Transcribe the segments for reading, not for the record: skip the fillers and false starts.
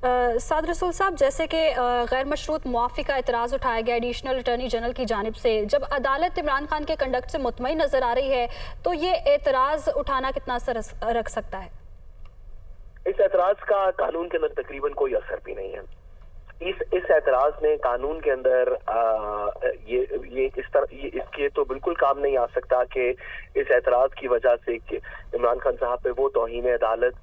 साद रसूल साहब, जैसे कि गैर मशरूत मुआफ़ी का एतराज़ उठाया गया एडिशनल अटॉर्नी जनरल की जानिब से, जब अदालत इमरान खान के कंडक्ट से मुतमईन नज़र आ रही है तो ये एतराज़ उठाना कितना असर रख सकता है? इस एतराज़ का कानून के अंदर तकरीबन कोई असर भी नहीं है। इस एतराज़ ने कानून के अंदर इसके तो बिल्कुल काम नहीं आ सकता कि इस एतराज़ की वजह से कि इमरान खान साहब पे वो तौहीन अदालत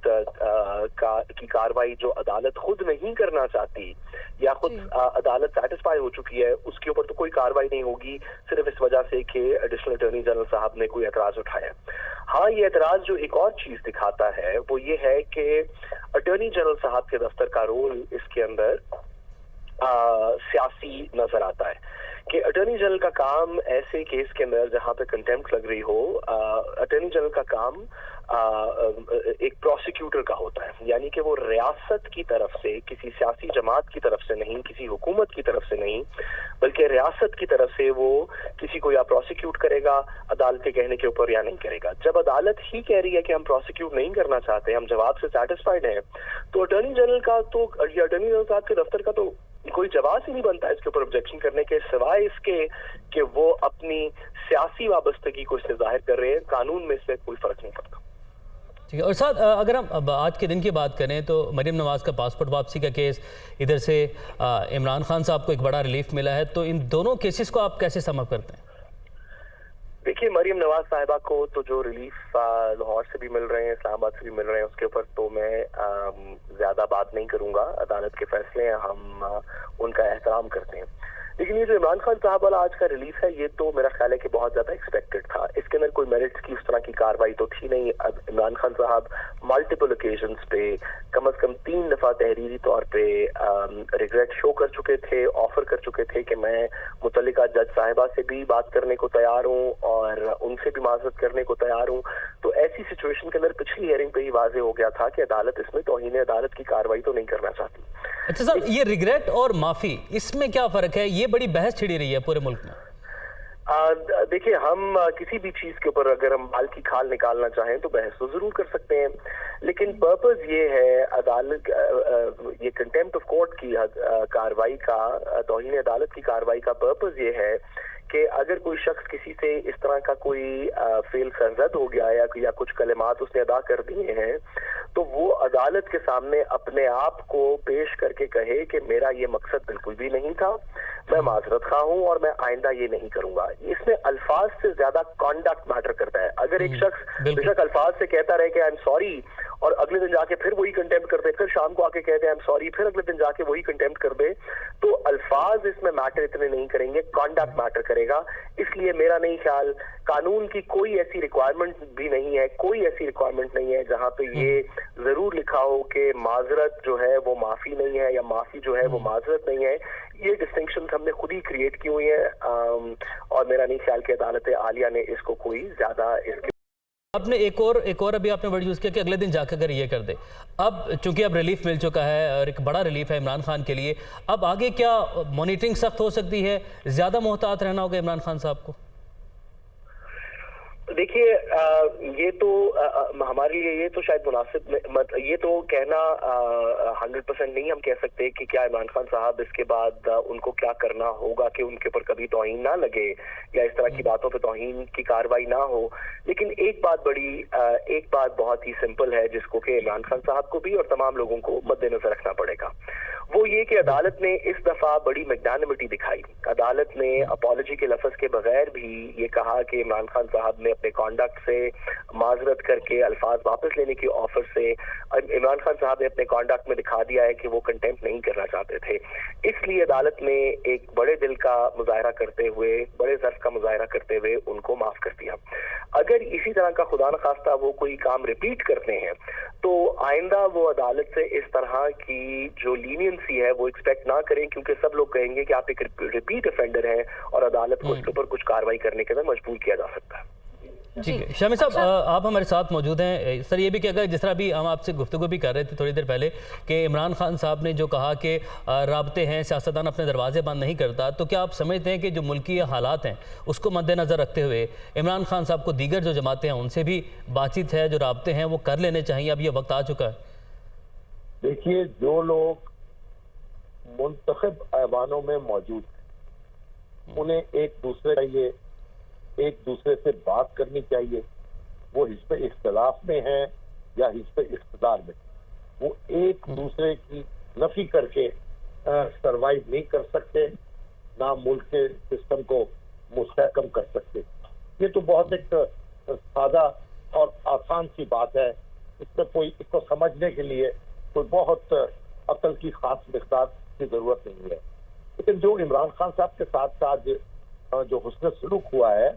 की कार्रवाई जो अदालत खुद नहीं करना चाहती या खुद अदालत सेटिस्फाई हो चुकी है, उसके ऊपर तो कोई कार्रवाई नहीं होगी सिर्फ इस वजह से कि एडिशनल अटॉर्नी जनरल साहब ने कोई एतराज़ उठाया। हाँ, ये एतराज़ जो एक और चीज़ दिखाता है वो ये है कि अटॉर्नी जनरल साहब के दफ्तर का रोल इसके अंदर सियासी नजर आता है कि अटॉर्नी जनरल का काम ऐसे केस के अंदर जहां पे कंटेम्प्ट लग रही हो, अटॉर्नी जनरल का काम एक प्रोसिक्यूटर का होता है, यानी कि वो रियासत की तरफ से, किसी सियासी जमात की तरफ से नहीं, किसी हुकूमत की तरफ से नहीं, बल्कि रियासत की तरफ से वो किसी को या प्रोसिक्यूट करेगा अदालत के कहने के ऊपर या नहीं करेगा। जब अदालत ही कह रही है कि हम प्रोसिक्यूट नहीं करना चाहते, हम जवाब से सेटिस्फाइड हैं, तो अटॉर्नी जनरल का तो अटॉर्नी जनरल साहब के दफ्तर का तो कोई जवाब ही नहीं बनता इसके ऊपर ऑब्जेक्शन करने के, सिवाय इसके कि वो अपनी सियासी वाबस्तगी को इससे जाहिर कर रहे हैं। कानून में इससे कोई फर्क नहीं पड़ता। ठीक है। और साथ अगर हम अब आज के दिन की बात करें तो मरीम नवाज़ का पासपोर्ट वापसी का केस, इधर से इमरान खान साहब को एक बड़ा रिलीफ मिला है, तो इन दोनों केसेस को आप कैसे सम अप करते हैं? देखिए, मरीम नवाज साहिबा को तो जो रिलीफ लाहौर से भी मिल रहे हैं, इस्लामाबाद से भी मिल रहे हैं, उसके ऊपर तो मैं ज्यादा बात नहीं करूंगा। अदालत के फैसले हैं, हम उनका एहतराम करते हैं। लेकिन ये जो इमरान खान साहब वाला आज का रिलीफ है, ये तो मेरा ख्याल है कि बहुत ज्यादा एक्सपेक्टेड था। इसके अंदर कोई मेरिट्स की उस तरह की कार्रवाई तो थी नहीं। अब इमरान खान साहब मल्टीपल ओकेजन्स पे कम से कम 3 दफा तहरीरी तौर पे रिग्रेट शो कर चुके थे, ऑफर कर चुके थे कि मैं मुतल्लिका जज साहिबा से भी बात करने को तैयार हूँ और उनसे भी माजरत करने को तैयार हूँ। तो ऐसी सिचुएशन के अंदर पिछली हियरिंग पे ही वाजे हो गया था कि अदालत इसमें तौहीन अदालत की कार्रवाई तो नहीं करना चाहती। अच्छा साहब, ये रिग्रेट और माफी, इसमें क्या फर्क है? ये बड़ी बहस छिड़ी रही है पूरे मुल्क में। देखिए, हम किसी भी चीज के ऊपर अगर हम बाल की खाल निकालना चाहें तो बहस तो जरूर कर सकते हैं, लेकिन पर्पस ये है अदालत, ये कंटेम्प्ट ऑफ कोर्ट की कार्रवाई का, तौहीन अदालत की कार्रवाई का पर्पस ये है कि अगर कोई शख्स किसी से इस तरह का कोई फेल सरजद हो गया या कुछ कलिमात उसने अदा कर दिए हैं, तो वो अदालत के सामने अपने आप को पेश करके कहे कि मेरा ये मकसद बिल्कुल भी नहीं था, मैं माजरत खा हूं और मैं आइंदा ये नहीं करूंगा। इसमें अल्फाज से ज्यादा कॉन्डक्ट मैटर करता है। अगर एक शख्स बेशक अल्फाज से कहता रहे कि आई एम सॉरी और अगले दिन जाके फिर वही कंटेम्प्ट कर दे, फिर शाम को आके कहते हैं आई एम सॉरी, फिर अगले दिन जाके वही कंटेम्प्ट कर दे, तो अल्फाज इसमें मैटर इतने नहीं करेंगे, कॉन्डक्ट मैटर करेगा। इसलिए मेरा नहीं ख्याल, कानून की कोई ऐसी रिक्वायरमेंट भी नहीं है, कोई ऐसी रिक्वायरमेंट नहीं है जहां पे ये जरूर लिखा हो कि माजरत जो है वो माफी नहीं है या माफी जो है वो माजरत नहीं है। ये डिस्टिंक्शन हमने खुद ही क्रिएट की हुई है और मेरा नहीं ख्याल कि अदालत आलिया ने इसको कोई ज्यादा इसके आपने एक और अभी आपने वर्ड यूज़ किया कि अगले दिन जाकर अगर ये कर दे। अब चूंकि अब रिलीफ मिल चुका है और एक बड़ा रिलीफ है इमरान खान के लिए, अब आगे क्या मॉनिटरिंग सख्त हो सकती है? ज़्यादा मोहतात रहना होगा इमरान खान साहब को? देखिए, ये तो हमारे लिए ये तो शायद मुनासिब ये तो कहना 100% नहीं हम कह सकते कि क्या इमरान खान साहब इसके बाद उनको क्या करना होगा कि उनके ऊपर कभी तौहीन ना लगे या इस तरह की बातों पे तौहीन की कार्रवाई ना हो। लेकिन एक बात बहुत ही सिंपल है जिसको कि इमरान खान साहब को भी और तमाम लोगों को मद्देनजर रखना पड़ेगा, वो ये कि अदालत ने इस दफा बड़ी मैग्नानिमिटी दिखाई। अदालत ने अपॉलॉजी के लफ्ज के बगैर भी ये कहा कि इमरान खान साहब ने अपने कॉन्डक्ट से माजरत करके अल्फाज वापस लेने की ऑफर से इमरान खान साहब ने अपने कॉन्डक्ट में दिखा दिया है कि वो कंटेम्प्ट नहीं करना चाहते थे। इसलिए अदालत ने एक बड़े दिल का मुजाहरा करते हुए, बड़े ज़र्फ का मुजाहरा करते हुए उनको माफ कर दिया। अगर इसी तरह का खुदा न खास्ता वो कोई काम रिपीट करते हैं तो आइंदा वो अदालत से इस तरह की जो लीनियंसी है वो एक्सपेक्ट ना करें, क्योंकि सब लोग कहेंगे कि आप एक रिपीट ऑफेंडर हैं और अदालत को उसके ऊपर कुछ कार्रवाई करने के लिए मजबूर किया जा सकता है। ठीक है शामिर साहब, आप हमारे साथ मौजूद हैं। सर, ये भी कि अगर जिस तरह भी हम आपसे गुफ्तगू भी कर रहे थे थोड़ी देर पहले कि इमरान खान साहब ने जो कहा कि राब्ते हैं, सियासतदान अपने दरवाजे बंद नहीं करता, तो क्या आप समझते हैं कि जो मुल्की हालात हैं उसको मद्देनज़र रखते हुए इमरान खान साहब को दीगर जो जमातें हैं उनसे भी बातचीत है, जो राब्ते हैं वो कर लेने चाहिए, अब ये वक्त आ चुका है? देखिए, जो लोग मुंतखब ऐवानों में मौजूद हैं। उन्हें एक दूसरे से बात करनी चाहिए। वो हिस्से इख्तलाफ में हैं या हिस्से इख्तिदार में, वो एक दूसरे की नफी करके सरवाइव नहीं कर सकते, ना मुल्क के सिस्टम को मुस्तहकम कर सकते। ये तो बहुत एक सादा और आसान सी बात है। इसमें कोई इसको समझने के लिए कोई बहुत अकल की खास मिक़दार की जरूरत नहीं है। लेकिन जो इमरान खान साहब के साथ आज जो हुस्न सलूक हुआ है,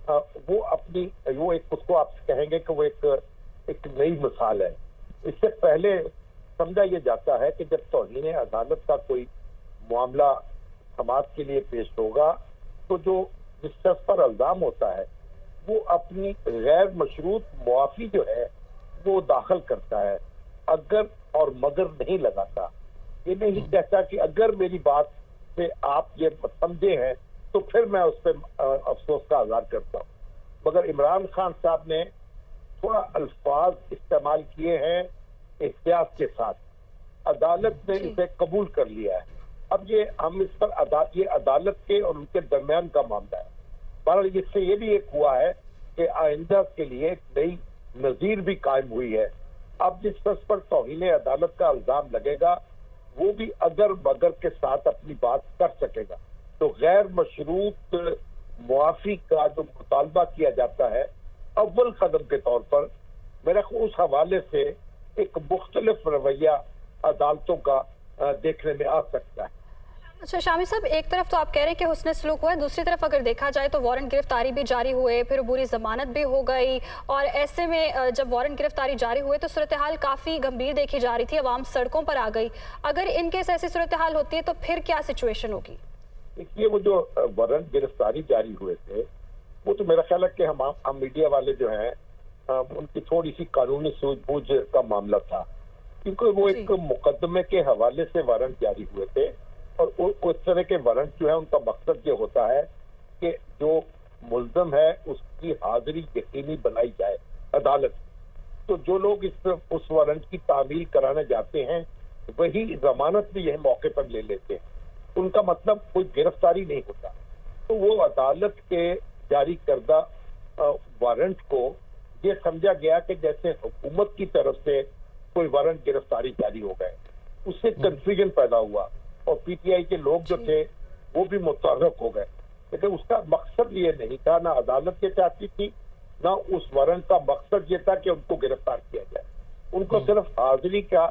वो एक उसको आप कहेंगे कि वो एक नई मिसाल है। इससे पहले समझा ये जाता है कि जब तौहीन अदालत का कोई मामला समाज के लिए पेश होगा तो जो जिस शख्स पर इल्जाम होता है वो अपनी गैर मशरूत मुआफी जो है वो दाखिल करता है, अगर और मगर नहीं लगाता। ये नहीं कहता कि अगर मेरी बात से आप ये समझे हैं तो फिर मैं उस पर अफसोस का इज़हार करता हूँ। मगर इमरान खान साहब ने थोड़ा अल्फाज इस्तेमाल किए हैं एहतियात के साथ। अदालत ने इसे कबूल कर लिया है। अब ये हम इस पर ये अदालत के और उनके दरमियान का मामला है। बहरहाल इससे ये भी एक हुआ है कि आइंदा के लिए एक नई नजीर भी कायम हुई है। अब जिस शख्स पर तौहीन अदालत का इल्जाम लगेगा वो भी अगर मगर के साथ अपनी बात कर सकेगा। तो गैर मशरूत मुआफी का जो मुतालबा किया जाता है अव्वल कदम के तौर पर, मेरा उस हवाले से एक मुख्तलिफ रवैया अदालतों का देखने में आ सकता है। अच्छा शामी साहब, एक तरफ तो आप कह रहे हैं कि हुस्न सलूक हुआ है, दूसरी तरफ अगर देखा जाए तो वारंट गिरफ्तारी भी जारी हुए, फिर अबूरी जमानत भी हो गई, और ऐसे में जब वारंट गिरफ्तारी जारी हुए तो सूरत हाल काफ़ी गंभीर देखी जा रही थी, अवाम सड़कों पर आ गई। अगर इन केस ऐसी सूरत हाल होती है तो फिर क्या सिचुएशन होगी? देखिए, वो जो वारंट गिरफ्तारी जारी हुए थे वो तो मेरा ख्याल है कि हम मीडिया वाले जो हैं उनकी थोड़ी सी कानूनी सूझबूझ का मामला था, क्योंकि वो एक मुकदमे के हवाले से वारंट जारी हुए थे। और उस तरह के वारंट जो है उनका मकसद ये होता है कि जो मुल्ज़म है उसकी हाजिरी यकीनी बनाई जाए अदालत। तो जो लोग उस वारंट की तामील कराने जाते हैं वही जमानत भी यह मौके पर ले लेते हैं। उनका मतलब कोई गिरफ्तारी नहीं होता। तो वो अदालत के जारी करदा वारंट को ये समझा गया कि जैसे हुकूमत की तरफ से कोई वारंट गिरफ्तारी जारी हो गए, उससे कंफ्यूजन पैदा हुआ और पीटीआई के लोग जो थे वो भी मुतहर्रिक हो गए। लेकिन उसका मकसद ये नहीं था, ना अदालत ये चाहती थी, ना उस वारंट का मकसद ये था कि उनको गिरफ्तार किया जाए। उनको सिर्फ हाजिरी का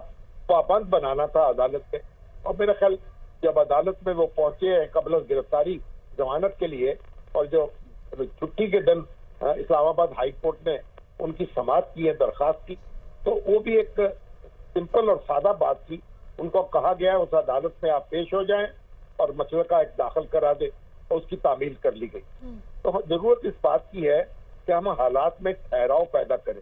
पाबंद बनाना था अदालत में। और मेरा ख्याल जब अदालत में वो पहुंचे हैं कबल गिरफ्तारी जमानत के लिए, और जो छुट्टी के दिन इस्लामाबाद हाई कोर्ट ने उनकी समाअत की है, दरखास्त की, तो वो भी एक सिंपल और सादा बात थी। उनको कहा गया उस अदालत में आप पेश हो जाएं और मसले का एक दाखिल करा दे, और उसकी तामील कर ली गई। तो जरूरत इस बात की है कि हम हालात में ठहराव पैदा करें।